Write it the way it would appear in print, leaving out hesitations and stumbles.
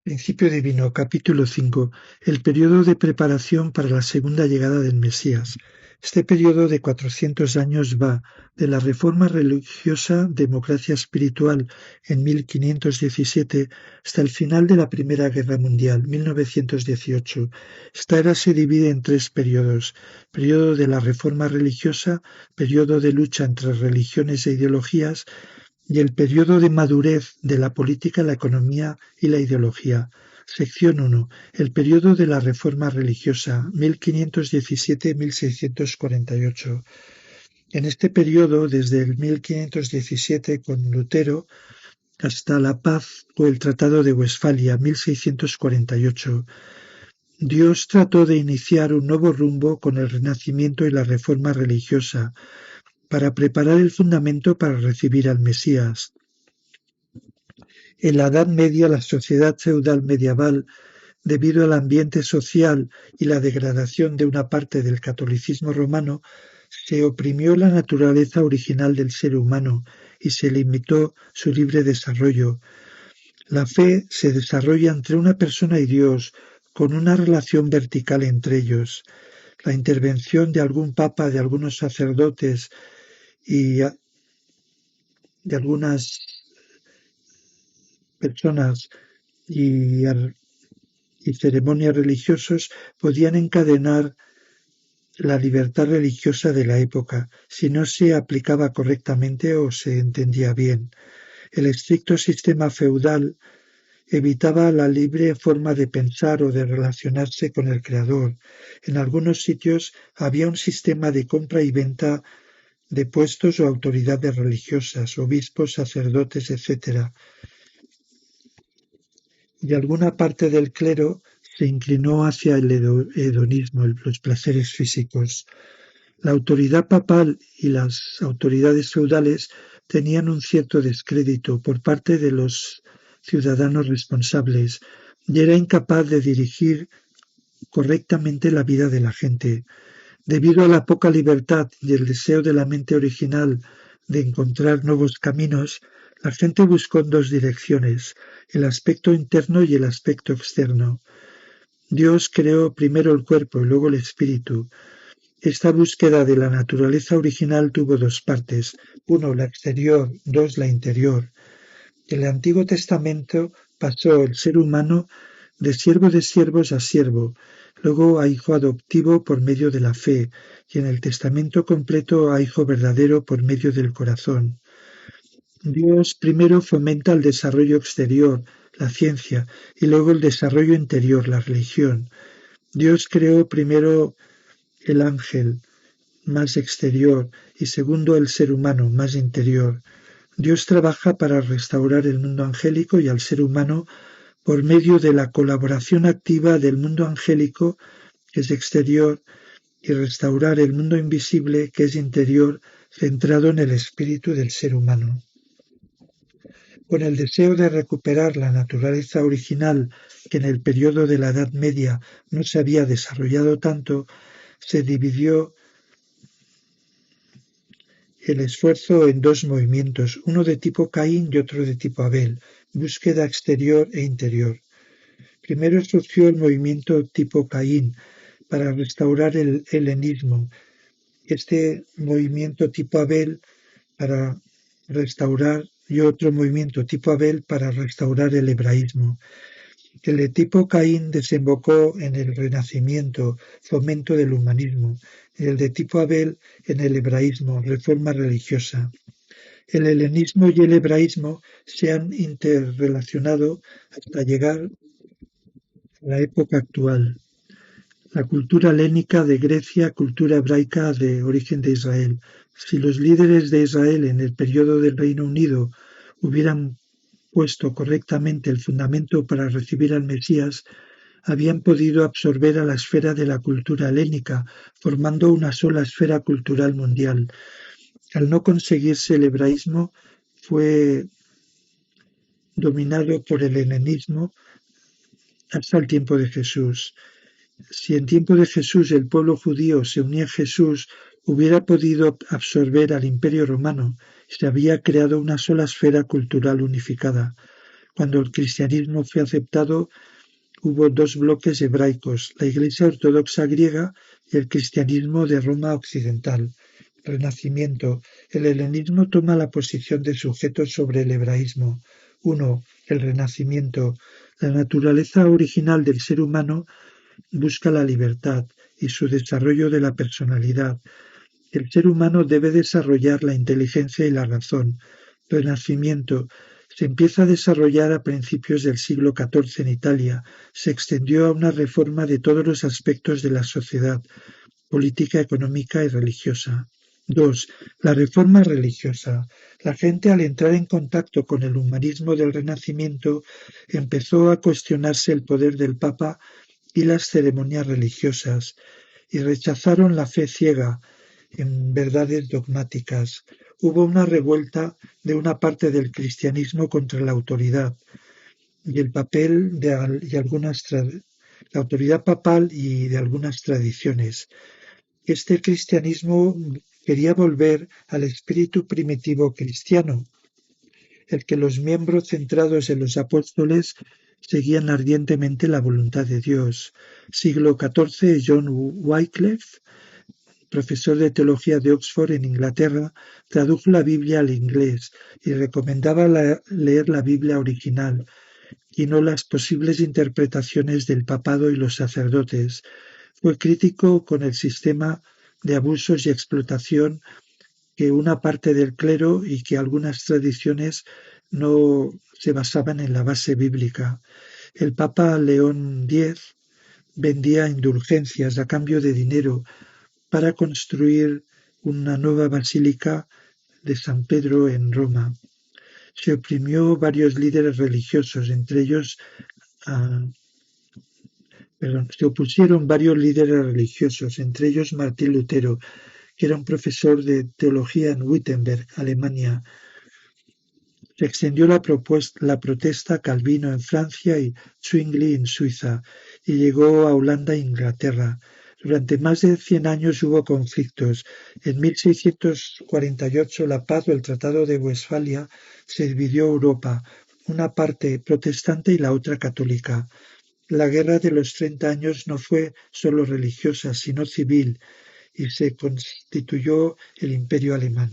Principio divino, capítulo 5. El periodo de preparación para la segunda llegada del Mesías. Este periodo de 400 años va de la reforma religiosa, democracia espiritual en 1517 hasta el final de la Primera Guerra Mundial, 1918. Esta era se divide en tres periodos: periodo de la reforma religiosa, periodo de lucha entre religiones e ideologías y el periodo de madurez de la política, la economía y la ideología. Sección 1. El periodo de la Reforma religiosa, 1517-1648. En este periodo, desde el 1517 con Lutero hasta la paz o el Tratado de Westfalia, 1648, Dios trató de iniciar un nuevo rumbo con el Renacimiento y la Reforma religiosa, para preparar el fundamento para recibir al Mesías. En la Edad Media, la sociedad feudal medieval, debido al ambiente social y la degradación de una parte del catolicismo romano, se oprimió la naturaleza original del ser humano y se limitó su libre desarrollo. La fe se desarrolla entre una persona y Dios, con una relación vertical entre ellos. La intervención de algún papa, de algunos sacerdotes y de algunas personas y ceremonias religiosas podían encadenar la libertad religiosa de la época, si no se aplicaba correctamente o se entendía bien. El estricto sistema feudal evitaba la libre forma de pensar o de relacionarse con el Creador. En algunos sitios había un sistema de compra y venta de puestos o autoridades religiosas, obispos, sacerdotes, etc. Y alguna parte del clero se inclinó hacia el hedonismo, los placeres físicos. La autoridad papal y las autoridades feudales tenían un cierto descrédito por parte de los ciudadanos responsables y era incapaz de dirigir correctamente la vida de la gente. Debido a la poca libertad y el deseo de la mente original de encontrar nuevos caminos, la gente buscó en dos direcciones: el aspecto interno y el aspecto externo. Dios creó primero el cuerpo y luego el espíritu. Esta búsqueda de la naturaleza original tuvo dos partes: uno, la exterior; dos, la interior. En el Antiguo Testamento pasó el ser humano de siervo de siervos a siervo, luego a hijo adoptivo por medio de la fe, y en el Testamento completo a hijo verdadero por medio del corazón. Dios primero fomenta el desarrollo exterior, la ciencia, y luego el desarrollo interior, la religión. Dios creó primero el ángel, más exterior, y segundo el ser humano, más interior. Dios trabaja para restaurar el mundo angélico y al ser humano por medio de la colaboración activa del mundo angélico, que es exterior, y restaurar el mundo invisible, que es interior, centrado en el espíritu del ser humano. Con el deseo de recuperar la naturaleza original, que en el periodo de la Edad Media no se había desarrollado tanto, se dividió el esfuerzo en dos movimientos, uno de tipo Caín y otro de tipo Abel, búsqueda exterior e interior. Primero surgió el movimiento tipo Caín para restaurar el helenismo, este movimiento tipo Abel para restaurar, y otro movimiento tipo Abel para restaurar el hebraísmo. El de tipo Caín desembocó en el Renacimiento, fomento del humanismo, y el de tipo Abel en el hebraísmo, reforma religiosa. El helenismo y el hebraísmo se han interrelacionado hasta llegar a la época actual. La cultura helénica de Grecia, cultura hebraica de origen de Israel. Si los líderes de Israel en el periodo del Reino Unido hubieran puesto correctamente el fundamento para recibir al Mesías, habían podido absorber a la esfera de la cultura helénica, formando una sola esfera cultural mundial. Al no conseguirse, el hebraísmo fue dominado por el helenismo hasta el tiempo de Jesús. Si en tiempo de Jesús el pueblo judío se unía a Jesús, hubiera podido absorber al Imperio Romano y se había creado una sola esfera cultural unificada. Cuando el cristianismo fue aceptado, hubo dos bloques hebraicos: la Iglesia ortodoxa griega y el cristianismo de Roma occidental. Renacimiento. El helenismo toma la posición de sujeto sobre el hebraísmo. 1. El Renacimiento. La naturaleza original del ser humano busca la libertad y su desarrollo de la personalidad. El ser humano debe desarrollar la inteligencia y la razón. Renacimiento. Se empieza a desarrollar a principios del siglo XIV en Italia. Se extendió a una reforma de todos los aspectos de la sociedad, política, económica y religiosa. 2. La reforma religiosa. La gente, al entrar en contacto con el humanismo del Renacimiento, empezó a cuestionarse el poder del Papa y las ceremonias religiosas, y rechazaron la fe ciega en verdades dogmáticas. Hubo una revuelta de una parte del cristianismo contra la autoridad y el papel y la autoridad papal y de algunas tradiciones. Este cristianismo quería volver al espíritu primitivo cristiano, el que los miembros centrados en los apóstoles seguían ardientemente la voluntad de Dios. Siglo XIV. John Wycliffe, profesor de teología de Oxford en Inglaterra, tradujo la Biblia al inglés y recomendaba leer la Biblia original y no las posibles interpretaciones del papado y los sacerdotes. Fue crítico con el sistema de abusos y explotación que una parte del clero y que algunas tradiciones no se basaban en la base bíblica. El Papa León X vendía indulgencias a cambio de dinero para construir una nueva basílica de San Pedro en Roma. Se oprimió varios líderes religiosos, entre ellos se opusieron varios líderes religiosos, entre ellos Martín Lutero, que era un profesor de teología en Wittenberg, Alemania. Se extendió la protesta Calvino en Francia y Zwingli en Suiza, y llegó a Holanda e Inglaterra. Durante más de 100 años hubo conflictos. En 1648 la paz o el Tratado de Westfalia se dividió Europa, una parte protestante y la otra católica. La Guerra de los 30 años no fue solo religiosa, sino civil, y se constituyó el Imperio alemán.